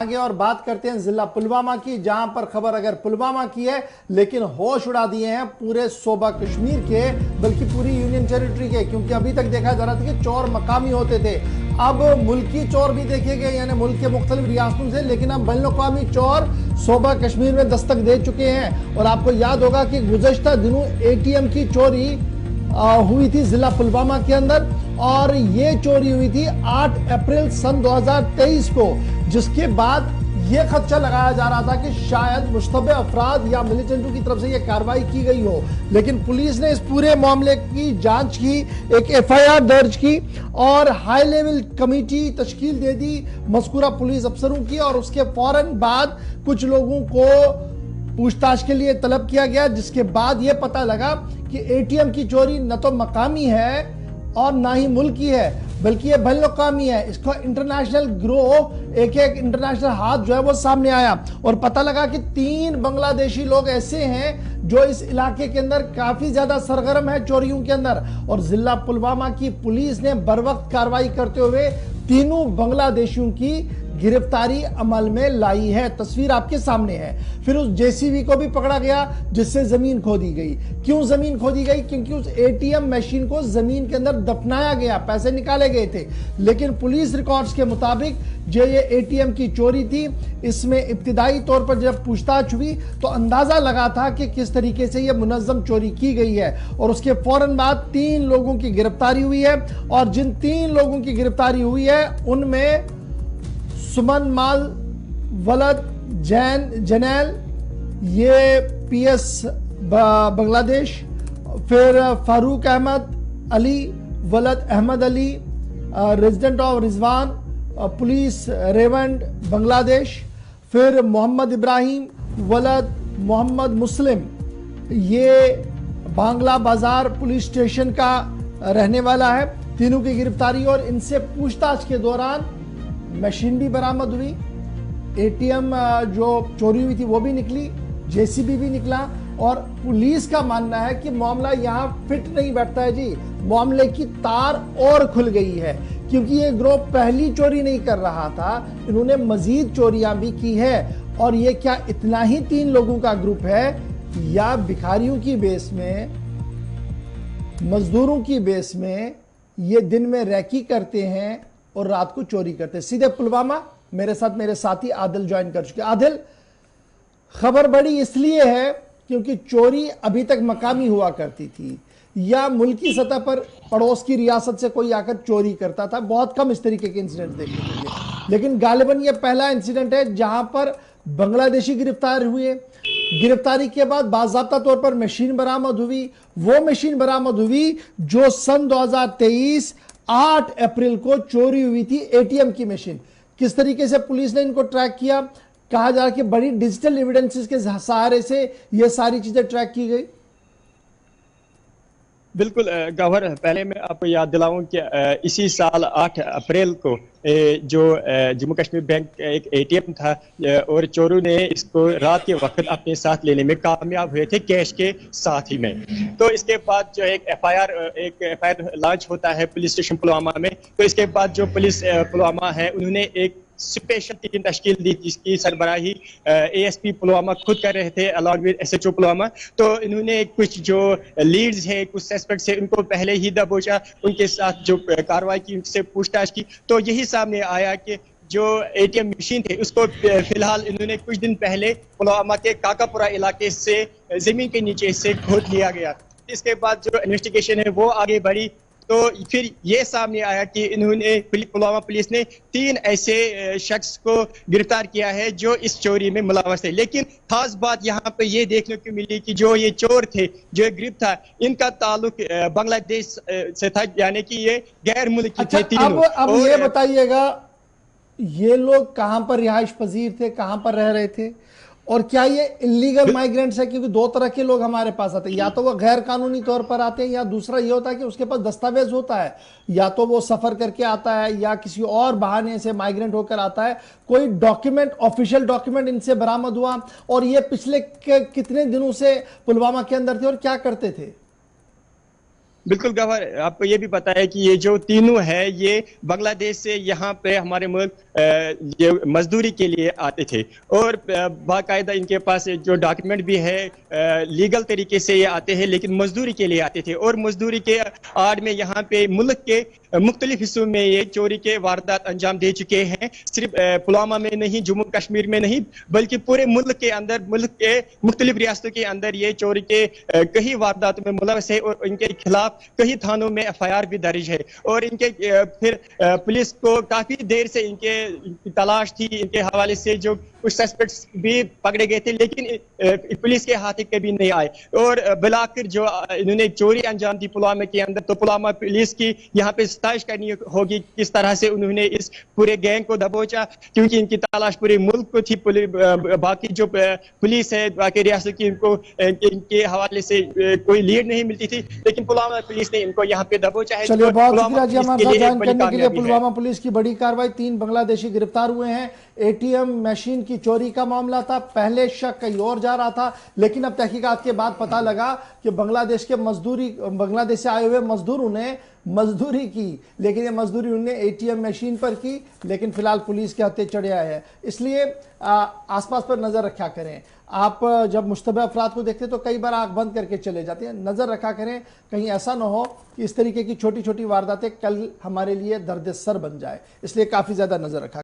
आगे और बात करते हैं जिला पुलवामा की, जहां पर खबर अगर पुलवामा की है लेकिन होश उड़ा दिए हैं पूरे सूबा कश्मीर के, बल्कि पूरी यूनियन टेरिटरी के। क्योंकि अभी तक देखा जा रहा था कि चोर मकामी होते थे, अब मुल्की चोर भी देखे गए, यानी मुल्क के मुख्तलिफ रियासतों से, लेकिन अब बैनुल-अक़वामी चोर सूबा कश्मीर में दस्तक दे चुके हैं। और आपको याद होगा कि गुज़श्ता दिनों ATM की चोरी हुई थी जिला पुलवामा के अंदर, और ये चोरी हुई थी 8 अप्रैल सन 2023 को, जिसके बाद ये खदशा लगाया जा रहा था कि शायद मुश्तबे अफराद या मिलिटेंटों की तरफ से यह कार्रवाई की गई हो। लेकिन पुलिस ने इस पूरे मामले की जांच की, एक FIR दर्ज की और हाई लेवल कमेटी तश्कील दे दी मज़कूरा पुलिस अफसरों की, और उसके फौरन बाद कुछ लोगों को पूछताछ के लिए तलब किया गया, जिसके बाद यह पता लगा कि ATM की चोरी न तो मकामी है और ना ही मुल्की है, बल्कि ये बैनुल-अक़वामी है। इसका इंटरनेशनल ग्रोह, एक इंटरनेशनल हाथ जो है वो सामने आया, और पता लगा कि 3 बांग्लादेशी लोग ऐसे हैं जो इस इलाके के अंदर काफी ज्यादा सरगर्म है चोरियों के अंदर। और जिला पुलवामा की पुलिस ने बरवक्त कार्रवाई करते हुए तीनों बांग्लादेशियों की गिरफ्तारी अमल में लाई है। तस्वीर आपके सामने है। फिर उस JCB को भी पकड़ा गया जिससे जमीन खोदी गई। क्यों जमीन खोदी गई? क्योंकि उस ATM मशीन को जमीन के अंदर दफनाया गया, पैसे निकाले गए थे। लेकिन पुलिस रिकॉर्ड्स के मुताबिक जो ये ATM की चोरी थी, इसमें इब्तिदाई तौर पर जब पूछताछ हुई तो अंदाजा लगा था कि किस तरीके से ये मुनज़्ज़म चोरी की गई है। और उसके फौरन बाद 3 लोगों की गिरफ्तारी हुई है, और जिन 3 लोगों की गिरफ्तारी हुई है उनमें सुमन माल वलद जैनैल, ये PS बांग्लादेश, फिर फारूक अहमद अली वलद Ahmed Ali, resident of Rizwan, police रेवंड बांग्लादेश, फिर मोहम्मद इब्राहिम वलद मोहम्मद मुस्लिम, ये बांग्ला बाजार पुलिस स्टेशन का रहने वाला है। तीनों की गिरफ्तारी, और इनसे पूछताछ के दौरान मशीन भी बरामद हुई, ATM जो चोरी हुई थी वो भी निकली, JCB भी निकला। और पुलिस का मानना है कि मामला यहाँ फिट नहीं बैठता है जी, मामले की तार और खुल गई है, क्योंकि ये ग्रोह पहली चोरी नहीं कर रहा था, इन्होंने मजीद चोरियां भी की है। और ये क्या इतना ही 3 लोगों का ग्रुप है, या भिखारियों की बेस में, मजदूरों की बेस में ये दिन में रैकी करते हैं और रात को चोरी करते हैं? सीधे पुलवामा मेरे साथ मेरे साथी आदिल ज्वाइन कर चुके। आदिल, खबर बड़ी इसलिए है क्योंकि चोरी अभी तक मकामी हुआ करती थी, या मुल्की सतह पर पड़ोस की रियासत से कोई आकर चोरी करता था। बहुत कम इस तरीके के इंसिडेंट देखने को मिले, लेकिन गालिबन ये पहला इंसिडेंट है जहां पर बांग्लादेशी गिरफ्तार हुए। गिरफ्तारी के बाद बाज़ाब्ता तौर पर मशीन बरामद हुई, वो मशीन बरामद हुई जो सन 2023 8 अप्रैल को चोरी हुई थी, ATM की मशीन। किस तरीके से पुलिस ने इनको ट्रैक किया? कहा जा रहा है कि बड़ी डिजिटल एविडेंसेस के सहारे से ये सारी चीजें ट्रैक की गई। बिल्कुल गौहर, पहले मैं आपको याद दिलाऊं कि इसी साल 8 अप्रैल को जो जम्मू कश्मीर बैंक एक ATM था, और चोरों ने इसको रात के वक्त अपने साथ लेने में कामयाब हुए थे, कैश के साथ ही में। तो इसके बाद जो एक FIR लॉन्च होता है पुलिस स्टेशन पुलवामा में। तो इसके बाद जो पुलिस पुलवामा है उन्होंने एक स्पेशल टीम तश्कील दी, जिसकी सरबराही ASP पुलवामा खुद कर रहे थे अलॉन्ग विद SHO पुलवामा। तो इन्होंने कुछ जो लीड्स है, कुछ सस्पेक्ट्स है, उनको पहले ही दबोचा, उनके साथ जो कार्रवाई की, उनसे पूछताछ की। तो यही सामने आया कि जो ATM मशीन थे उसको फिलहाल इन्होंने कुछ दिन पहले पुलवामा के काकापुरा इलाके से जमीन के नीचे से खोद लिया गया। इसके बाद जो इन्वेस्टिगेशन है वो आगे बढ़ी, तो फिर ये सामने आया कि इन्होंने पुलवामा पुलिस ने 3 ऐसे शख्स को गिरफ्तार किया है जो इस चोरी में मुलव्वस थे। लेकिन खास बात यहाँ पे ये देखने को मिली कि जो ये चोर थे, जो एक ग्रुप था, इनका ताल्लुक बांग्लादेश से था, यानी कि ये गैर मुल्की थे तीनों। अब ये बताइएगा, ये लोग कहां पर रिहाइश पजीर थे, कहां पर रह रहे थे, और क्या ये इलीगल माइग्रेंट्स है? क्योंकि 2 तरह के लोग हमारे पास आते हैं, या तो वो गैर कानूनी तौर पर आते हैं, या दूसरा ये होता है कि उसके पास दस्तावेज होता है, या तो वो सफर करके आता है या किसी और बहाने से माइग्रेंट होकर आता है। कोई डॉक्यूमेंट, ऑफिशियल डॉक्यूमेंट इनसे बरामद हुआ? और ये पिछले कितने दिनों से पुलवामा के अंदर थे और क्या करते थे? बिल्कुल गवार, आपको ये भी पता है कि ये जो तीनों है ये बांग्लादेश से यहाँ पे हमारे मुल्क ये मजदूरी के लिए आते थे, और बाकायदा इनके पास जो डॉक्यूमेंट भी है लीगल तरीके से ये आते हैं, लेकिन मजदूरी के लिए आते थे, और मजदूरी के आड़ में यहाँ पे मुल्क के मुख्तलिफ हिस्सों में ये चोरी के वारदात अंजाम दे चुके हैं। सिर्फ पुलवामा में नहीं, जम्मू कश्मीर में नहीं, बल्कि पूरे मुल्क के अंदर, मुल्क के मुख्तलिफ रियासतों के अंदर ये चोरी के कई वारदातों में मुलव्वस है, और इनके खिलाफ कई थानों में एफआईआर भी दर्ज है। और इनके फिर पुलिस को काफी देर से इनकी तलाश थी, इनके हवाले से जो कुछ सस्पेक्ट्स भी पकड़े गए थे, लेकिन पुलिस के हाथ कभी नहीं आए। और बिलाकर जो इन्होंने चोरी अंजाम दी पुलवामा के अंदर, तो पुलवामा पुलिस की यहाँ पे सताइश करनी होगी किस तरह से उन्होंने इस पूरे गैंग को दबोचा, क्योंकि इनकी तलाश पूरे मुल्क को थी। बाकी जो पुलिस है बाकी रियासत की, इनको इनके हवाले से कोई लीड नहीं मिलती थी, लेकिन पुलवामा पुलिस ने इनको यहाँ पे दबोचा है। चलिए, बहुत शुक्रिया जी हमारे साथ ज्वाइन करने के लिए। है पुलवामा पुलिस की बड़ी कार्रवाई, 3 बांग्लादेशी गिरफ्तार हुए हैं। एटीएम मशीन की चोरी का मामला था, पहले शक कहीं और जा रहा था, लेकिन अब तहकीकात के बाद पता लगा कि बांग्लादेश से आए हुए मजदूरों ने मजदूरी की, लेकिन ये मजदूरी उन्होंने एटीएम मशीन पर की, लेकिन फिलहाल पुलिस के हत्थे चढ़े आए हैं। इसलिए आसपास पर नजर रखा करें। आप जब मुश्तबह अफराद को देखते तो कई बार आंख बंद करके चले जाते हैं, नजर रखा करें, कहीं ऐसा ना हो कि इस तरीके की छोटी छोटी वारदातें कल हमारे लिए दर्द सर बन जाए, इसलिए काफी ज्यादा नजर रखा